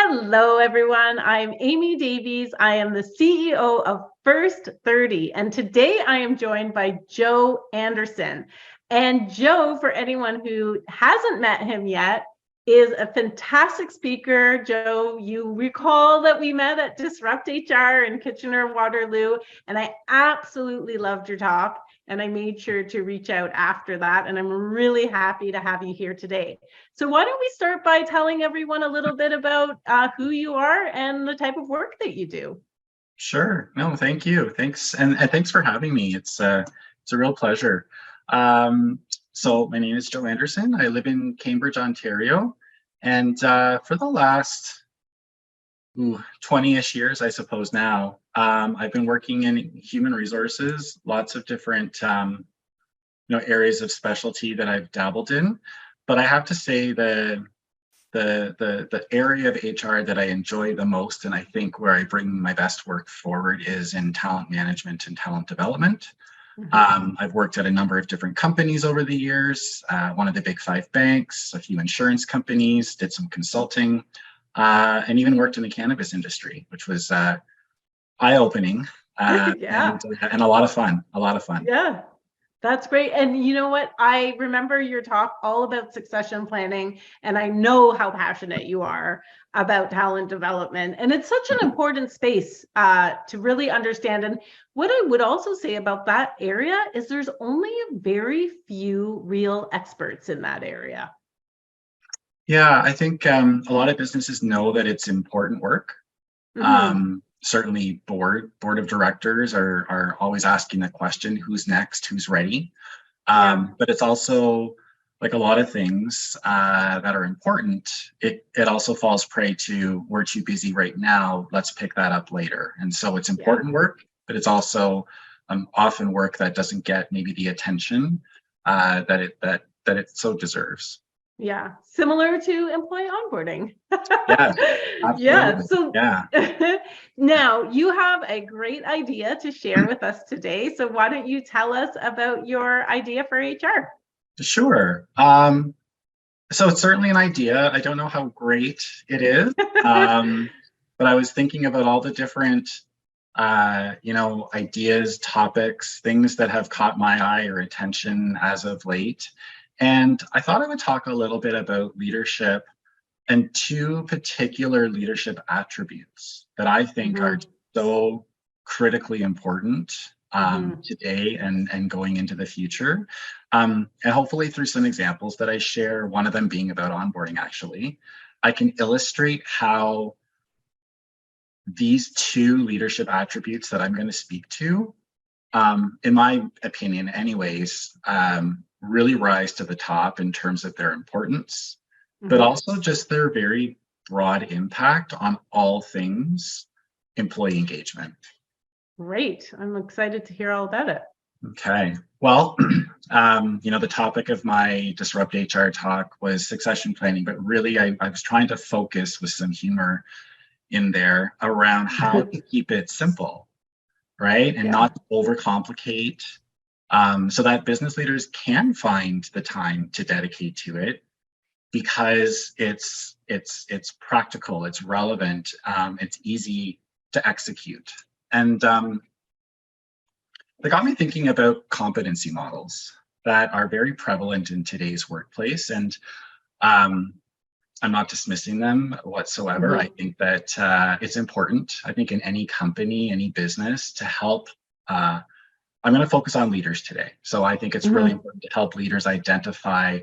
Hello, everyone. I'm Amy Davies. I am the CEO of First 30, and today I am joined by Joe Anderson. And Joe, for anyone who hasn't met him yet, is a fantastic speaker. Joe, you recall that we met at Disrupt HR in Kitchener-Waterloo, and I absolutely loved your talk. And I made sure to reach out after that. And I'm really happy to have you here today. So why don't we start by telling everyone a little bit about who you are and the type of work that you do? Sure. No, thank you. Thanks. And thanks for having me. It's a real pleasure. So my name is Joe Anderson. I live in Cambridge, Ontario. And for the last 20-ish years, I suppose now, I've been working in human resources, lots of different areas of specialty that I've dabbled in. But I have to say the area of HR that I enjoy the most, and I think where I bring my best work forward, is in talent management and talent development. I've worked at a number of different companies over the years, one of the big 5 banks, a few insurance companies, did some consulting, and even worked in the cannabis industry, which was eye-opening Yeah. and a lot of fun, Yeah. That's great. And you know what? I remember your talk all about succession planning, and I know how passionate you are about talent development. And it's such an important space to really understand. And what I would also say about that area is there's only a very few real experts in that area. Yeah, I think a lot of businesses know that it's important work. Certainly board of directors are always asking the question, who's next, who's ready? But it's also, like a lot of things that are important, it also falls prey to, we're too busy right now, let's pick that up later. And so it's important work, but it's also often work that doesn't get maybe the attention that it so deserves. Yeah, similar to employee onboarding. Yeah, Yeah, absolutely. so Yeah. now you have a great idea to share with us today. So why don't you tell us about your idea for HR? Sure. So it's certainly an idea. I don't know how great it is, but I was thinking about all the different, ideas, topics, things that have caught my eye or attention as of late. And I thought I would talk a little bit about leadership and 2 particular leadership attributes that I think are so critically important today and going into the future. And hopefully through some examples that I share, one of them being about onboarding, actually, I can illustrate how these 2 leadership attributes that I'm going to speak to, in my opinion anyways, really rise to the top in terms of their importance, but also just their very broad impact on all things employee engagement. Great. I'm excited to hear all about it. Okay. Well, the topic of my Disrupt HR talk was succession planning, but really I was trying to focus with some humor in there around how to keep it simple, right? And not overcomplicate, so that business leaders can find the time to dedicate to it, because it's practical, it's relevant, it's easy to execute. And that got me thinking about competency models that are very prevalent in today's workplace. And I'm not dismissing them whatsoever. I think that it's important, I think, in any company, any business, to help. I'm going to focus on leaders today. So I think it's really important to help leaders identify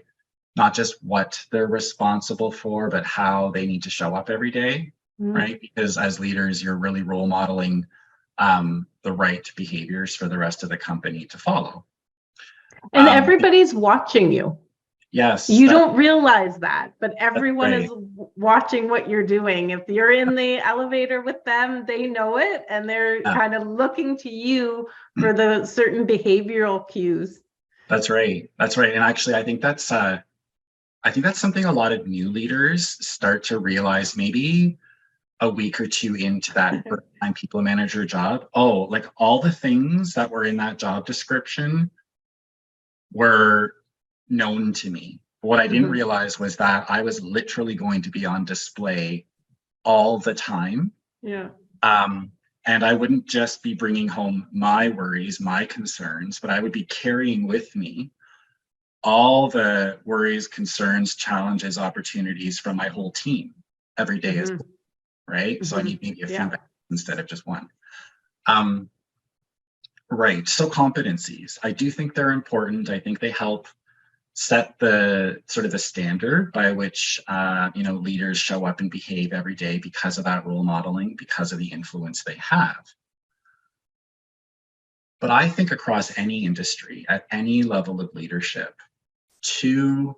not just what they're responsible for, but how they need to show up every day, right? Because as leaders, you're really role modeling the right behaviors for the rest of the company to follow. And everybody's watching you. Yes. You don't realize that, but everyone right. is watching what you're doing. If you're in the elevator with them, they know it, and they're kind of looking to you for the certain behavioral cues. That's right. That's right. And actually, I think that's something a lot of new leaders start to realize maybe a week or 2 into that first-time people manager job. Oh, like all the things that were in that job description were known to me. What I didn't realize was that I was literally going to be on display all the time. Yeah. And I wouldn't just be bringing home my worries, my concerns, but I would be carrying with me all the worries, concerns, challenges, opportunities from my whole team every day, as well, right? So I need maybe a few back instead of just one. Right. So competencies, I do think they're important. I think they help set the sort of the standard by which leaders show up and behave every day because of that role modeling, because of the influence they have. But I think across any industry, at any level of leadership, two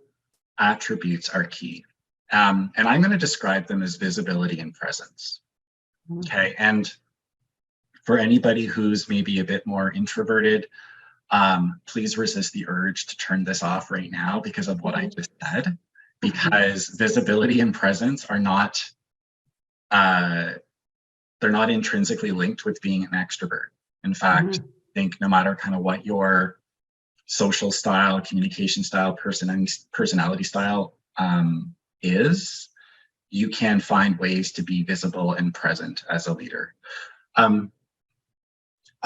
attributes are key. And I'm going to describe them as visibility and presence. Okay. And for anybody who's maybe a bit more introverted, please resist the urge to turn this off right now because of what I just said, because visibility and presence are not, they're not intrinsically linked with being an extrovert. In fact, I think no matter kind of what your social style, communication style, personality style is, you can find ways to be visible and present as a leader.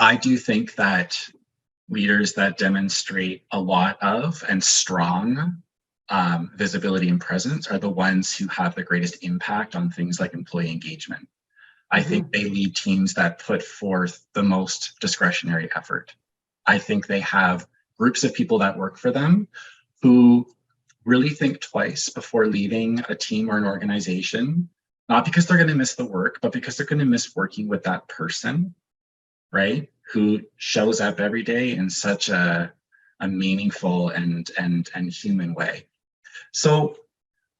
I do think that leaders that demonstrate a lot of and strong visibility and presence are the ones who have the greatest impact on things like employee engagement. I think they lead teams that put forth the most discretionary effort. I think they have groups of people that work for them who really think twice before leaving a team or an organization, not because they're going to miss the work, but because they're going to miss working with that person, right? Who shows up every day in such a meaningful and human way. So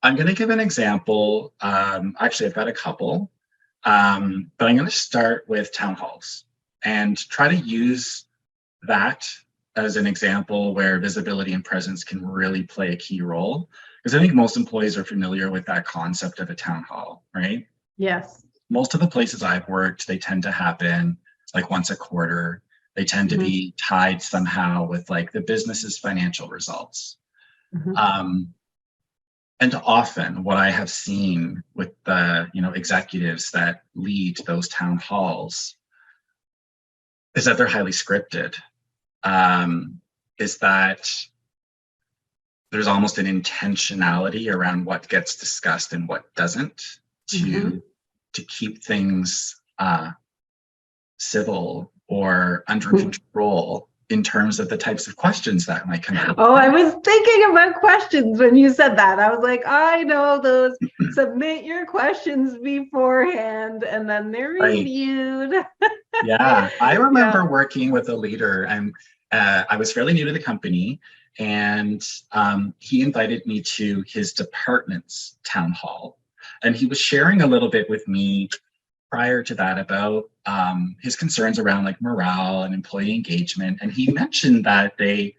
I'm going to give an example. Actually, I've got a couple, but I'm going to start with town halls and try to use that as an example where visibility and presence can really play a key role. Because I think most employees are familiar with that concept of a town hall, right? Yes. Most of the places I've worked, they tend to happen like once a quarter. They tend to be tied somehow with like the business's financial results. And often what I have seen with the executives that lead those town halls is that they're highly scripted. Is that there's almost an intentionality around what gets discussed and what doesn't to keep things civil or under control in terms of the types of questions that might come out. Oh, I was thinking about questions when you said that. I was like, I know those. Submit your questions beforehand and then they're reviewed. Yeah, I remember working with a leader, and I was fairly new to the company, and he invited me to his department's town hall. And he was sharing a little bit with me prior to that about his concerns around like morale and employee engagement. And he mentioned that they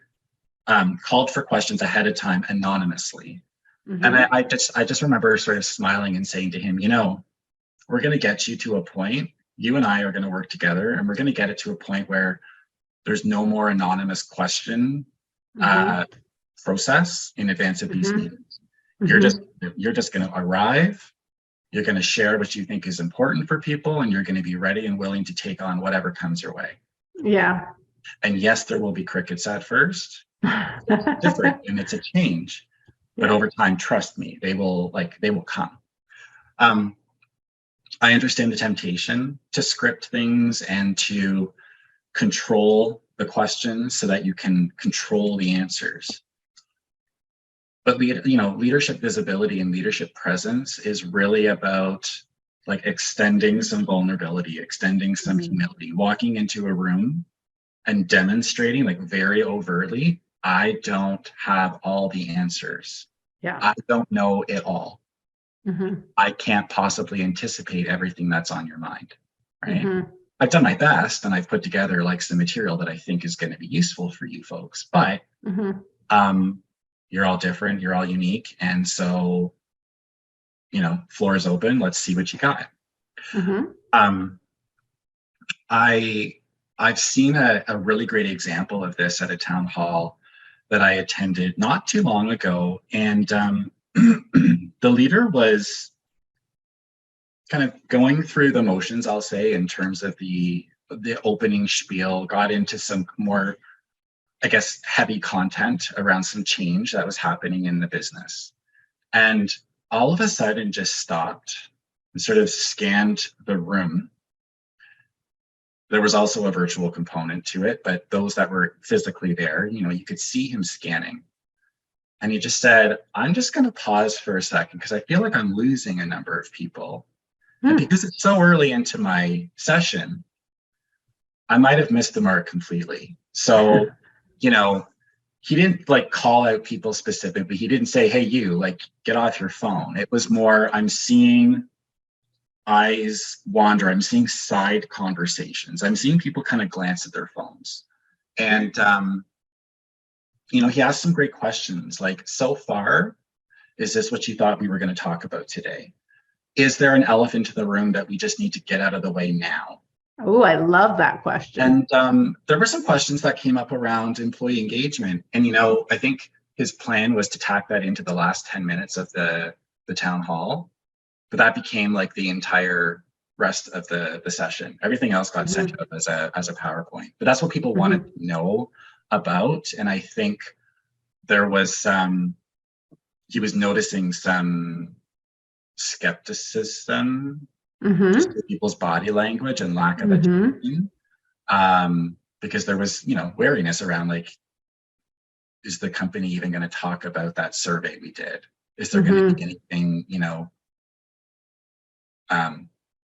called for questions ahead of time anonymously. And I just remember sort of smiling and saying to him, we're going to get you to a point, you and I are going to work together, and we're going to get it to a point where there's no more anonymous question process in advance of these meetings. You're just going to arrive. You're going to share what you think is important for people, and you're going to be ready and willing to take on whatever comes your way. Yeah. And yes, there will be crickets at first. It's different and it's a change, but over time, trust me, they will come. I understand the temptation to script things and to control the questions so that you can control the answers. But leadership visibility and leadership presence is really about like extending some vulnerability, extending some humility, walking into a room and demonstrating like very overtly, I don't have all the answers. Yeah. I don't know it all. I can't possibly anticipate everything that's on your mind, right? I've done my best and I've put together like some material that I think is going to be useful for you folks, but you're all different, you're all unique. And so, floor is open, let's see what you got. I've seen a really great example of this at a town hall that I attended not too long ago. And the leader was kind of going through the motions, I'll say, in terms of the opening spiel, got into some more, I guess, heavy content around some change that was happening in the business. And all of a sudden just stopped and sort of scanned the room. There was also a virtual component to it, but those that were physically there, you could see him scanning. And he just said, I'm just going to pause for a second because I feel like I'm losing a number of people. And because it's so early into my session, I might have missed the mark completely. So, he didn't like call out people specifically. He didn't say, hey, you, like, get off your phone. It was more, I'm seeing eyes wander. I'm seeing side conversations. I'm seeing people kind of glance at their phones. And, he asked some great questions like, so far, is this what you thought we were going to talk about today? Is there an elephant in the room that we just need to get out of the way now? Oh, I love that question. And there were some questions that came up around employee engagement. And, I think his plan was to tack that into the last 10 minutes of the town hall, but that became like the entire rest of the session. Everything else got sent out as a PowerPoint, but that's what people wanted to know about. And I think there was he was noticing some skepticism, just with people's body language and lack of education, because there was, wariness around like, is the company even going to talk about that survey we did? Is there going to be anything,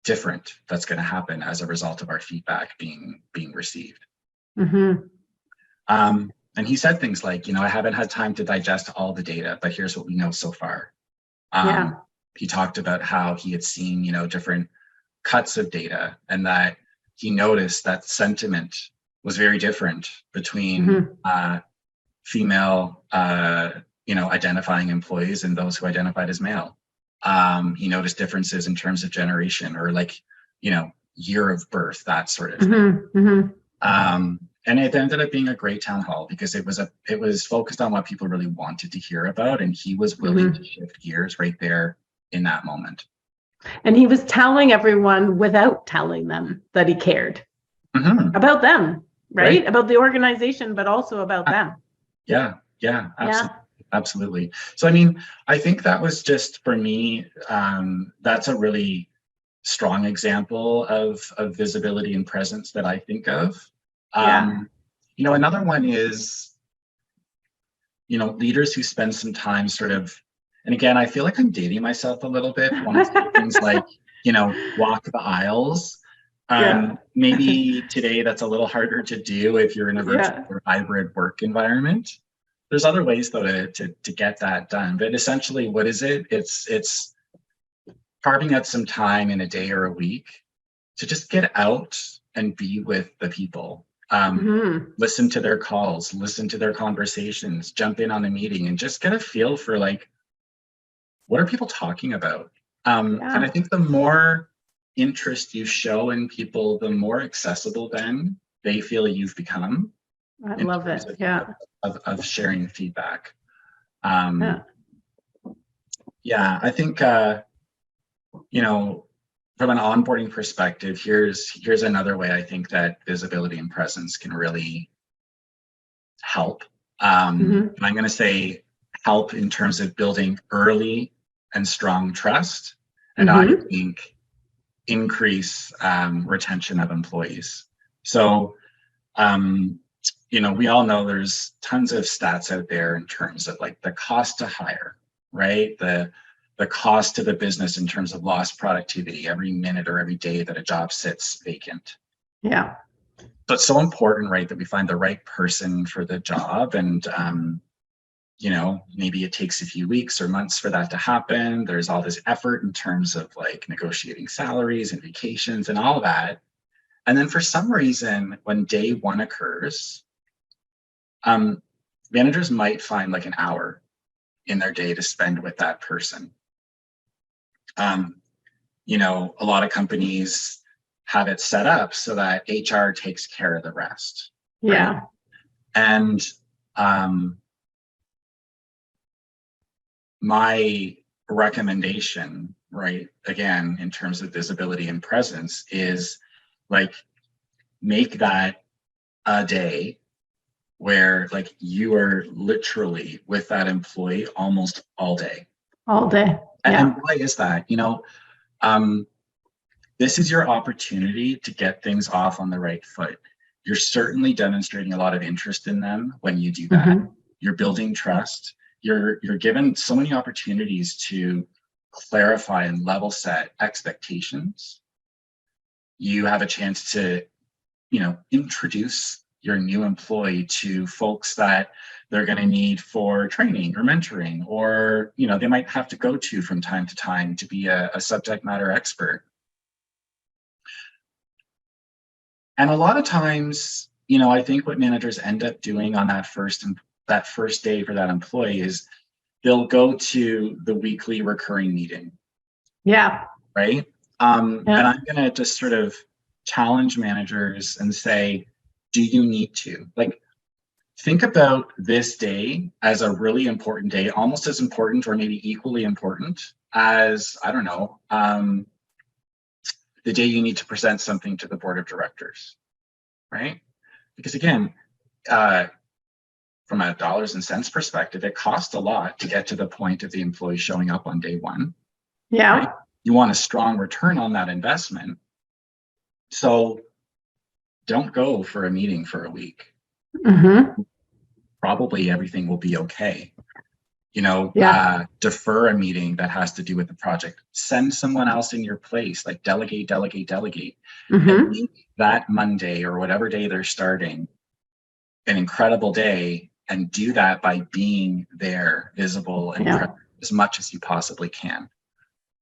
different that's going to happen as a result of our feedback being received? And he said things like, I haven't had time to digest all the data, but here's what we know so far. He talked about how he had seen, different cuts of data, and that he noticed that sentiment was very different between female, identifying employees and those who identified as male. He noticed differences in terms of generation or like, year of birth, that sort of thing. And it ended up being a great town hall because it was focused on what people really wanted to hear about, and he was willing to shift gears right there in that moment. And he was telling everyone without telling them that he cared about them, right? About the organization, but also about them. Yeah, absolutely. So, I think that was just, for me, that's a really strong example of visibility and presence that I think of. Another one is, leaders who spend some time sort of, and again, I feel like I'm dating myself a little bit when I say things like, walk the aisles. Maybe today that's a little harder to do if you're in a virtual or hybrid work environment. There's other ways though to get that done. But essentially, what is it? It's carving out some time in a day or a week to just get out and be with the people. Listen to their calls, listen to their conversations, jump in on a meeting, and just get a feel for like, what are people talking about? And I think the more interest you show in people, the more accessible then they feel you've become. I love it. Of sharing feedback. I think from an onboarding perspective, here's another way I think that visibility and presence can really help. And I'm going to say help in terms of building early and strong trust, and I think increase retention of employees. So, we all know there's tons of stats out there in terms of like the cost to hire, right? The cost to the business in terms of lost productivity every minute or every day that a job sits vacant. So it's so important, right, that we find the right person for the job. And, maybe it takes a few weeks or months for that to happen. There's all this effort in terms of like negotiating salaries and vacations and all that. And then for some reason, when day one occurs, managers might find like an hour in their day to spend with that person. A lot of companies have it set up so that HR takes care of the rest. Right? And my recommendation, right? Again, in terms of visibility and presence, is like make that a day where like you are literally with that employee almost all day. All day. And Yeah. why is that? This is your opportunity to get things off on the right foot. You're certainly demonstrating a lot of interest in them when you do that. Mm-hmm. You're building trust. You're given so many opportunities to clarify and level set expectations. You have a chance to, introduce your new employee to folks that they're going to need for training or mentoring, or, they might have to go to from time to time to be a subject matter expert. And a lot of times, I think what managers end up doing on that first day for that employee is they'll go to the weekly recurring meeting. Yeah. Right. And I'm going to just sort of challenge managers and say, do you need to? Like, think about this day as a really important day, almost as important or maybe equally important as, I don't know, the day you need to present something to the board of directors, right? Because again, from a dollars and cents perspective, it costs a lot to get to the point of the employee showing up on day one. Yeah. Right? You want a strong return on that investment. So don't go for a meeting for a week. Mm-hmm. Probably everything will be okay. Defer a meeting that has to do with the project. Send someone else in your place, like delegate. Mm-hmm. And make that Monday or whatever day they're starting an incredible day, and do that by being there, visible, and as much as you possibly can.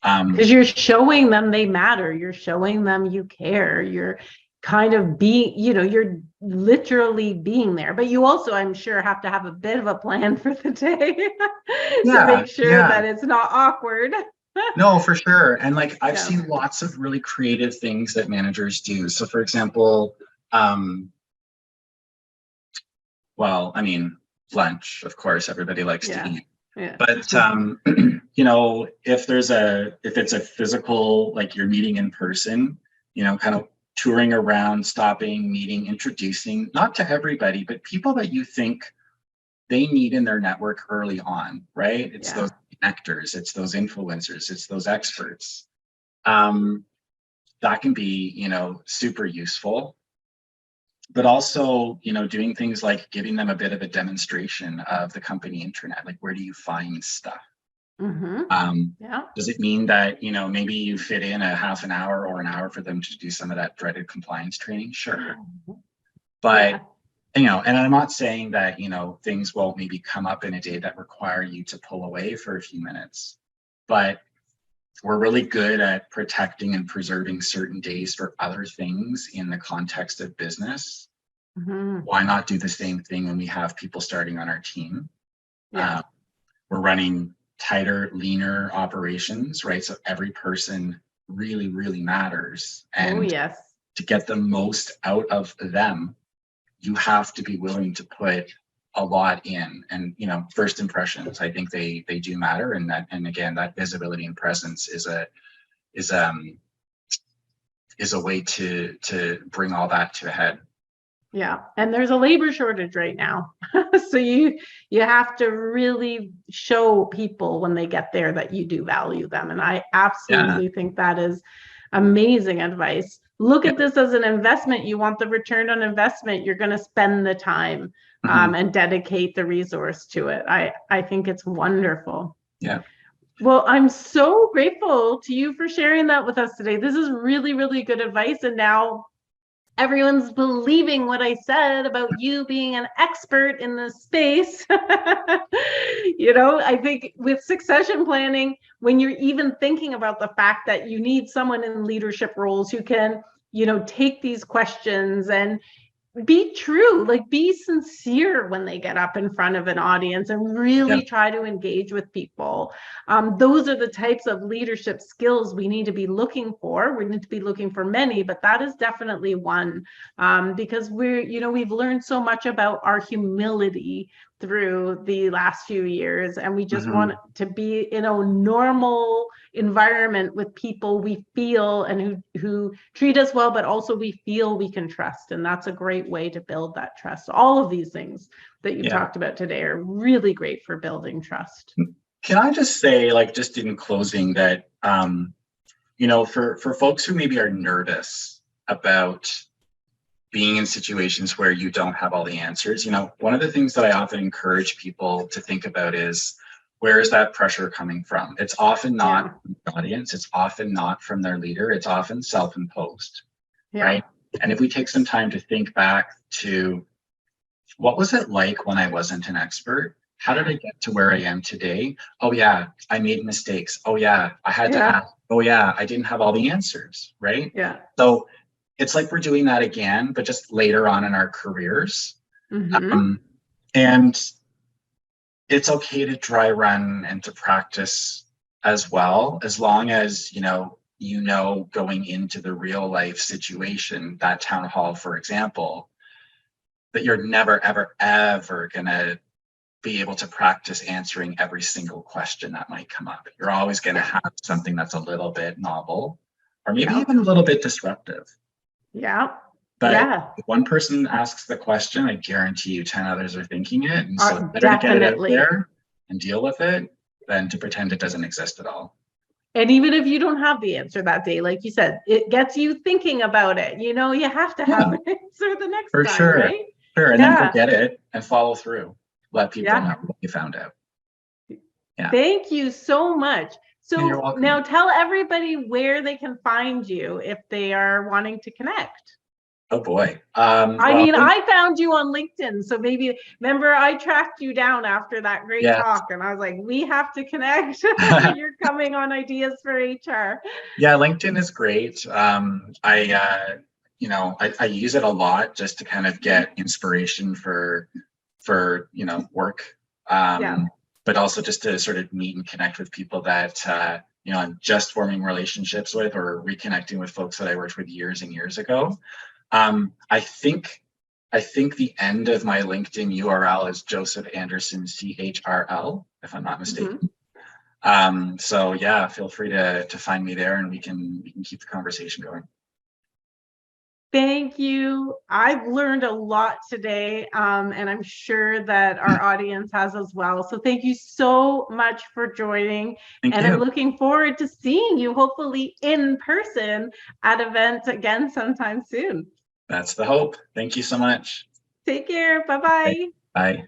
Because you're showing them they matter. You're showing them you care. You're kind of being, you're literally being there. But you also, I'm sure, have to have a bit of a plan for the day to make sure that it's not awkward. No, for sure. And like I've seen lots of really creative things that managers do. So for example, lunch, of course, everybody likes to eat. Yeah. But if it's a physical, like you're meeting in person, kind of touring around, stopping, meeting, introducing, not to everybody, but people that you think they need in their network early on, right? It's those connectors, it's those influencers, it's those experts. That can be, super useful. But also, doing things like giving them a bit of a demonstration of the company intranet, like where do you find stuff? Mm-hmm. Does it mean that, maybe you fit in a half an hour or an hour for them to do some of that dreaded compliance training? Sure. But, and I'm not saying that, things won't maybe come up in a day that require you to pull away for a few minutes, but we're really good at protecting and preserving certain days for other things in the context of business. Mm-hmm. Why not do the same thing when we have people starting on our team? We're running tighter, leaner operations, right? So every person really, really matters. And to get the most out of them, you have to be willing to put a lot in. And first impressions, I think they do matter. And again, that visibility and presence is a way to bring all that to a head. Yeah, and there's a labor shortage right now. So you have to really show people when they get there that you do value them. And I absolutely think that is amazing advice. Look at this as an investment. You want the return on investment. You're going to spend the time and dedicate the resource to it. I think it's wonderful. Yeah. Well, I'm so grateful to you for sharing that with us today. This is really, really good advice. And now everyone's believing what I said about you being an expert in this space. I think with succession planning, when you're even thinking about the fact that you need someone in leadership roles who can, take these questions and be true, like be sincere when they get up in front of an audience and really try to engage with people. Those are the types of leadership skills we need to be looking for. We need to be looking for many, but that is definitely one, because we've learned so much about our humility through the last few years, and we just Mhm. want to be in a normal environment with people we feel and who treat us well, but also we feel we can trust. And that's a great way to build that trust. All of these things that you've Yeah. talked about today are really great for building trust. Can I just say, like, just in closing, that for folks who maybe are nervous about being in situations where you don't have all the answers, one of the things that I often encourage people to think about is, where is that pressure coming from? It's often not from the audience. It's often not from their leader. It's often self-imposed, right? And if we take some time to think back to, what was it like when I wasn't an expert? How did I get to where I am today? Oh yeah, I made mistakes. Oh yeah, I had to ask. Oh yeah, I didn't have all the answers, right? Yeah. So it's like we're doing that again, but just later on in our careers. Mm-hmm. And it's okay to dry run and to practice as well, as long as going into the real life situation, that town hall, for example, that you're never, ever, ever gonna be able to practice answering every single question that might come up. You're always going to have something that's a little bit novel, or maybe even a little bit disruptive. Yeah. But if one person asks the question, I guarantee you 10 others are thinking it. And so it's better to get it out there and deal with it than to pretend it doesn't exist at all. And even if you don't have the answer that day, like you said, it gets you thinking about it. You have to have an answer the next time, right? Sure. And then forget it and follow through. Let people know what you found out. Yeah. Thank you so much. So now tell everybody where they can find you if they are wanting to connect. Oh boy. I found you on LinkedIn. So maybe, remember, I tracked you down after that great talk, and I was like, we have to connect. You're coming on Ideas for HR. Yeah, LinkedIn is great. I use it a lot just to kind of get inspiration for work. But also just to sort of meet and connect with people that I'm just forming relationships with, or reconnecting with folks that I worked with years and years ago. I think the end of my LinkedIn URL is Joseph Anderson CHRL, if I'm not mistaken. So yeah, feel free to find me there, and we can keep the conversation going. Thank you. I've learned a lot today, and I'm sure that our audience has as well. So thank you so much for joining. Thank you. I'm looking forward to seeing you, hopefully in person, at events again sometime soon. That's the hope. Thank you so much. Take care. Bye-bye. Bye.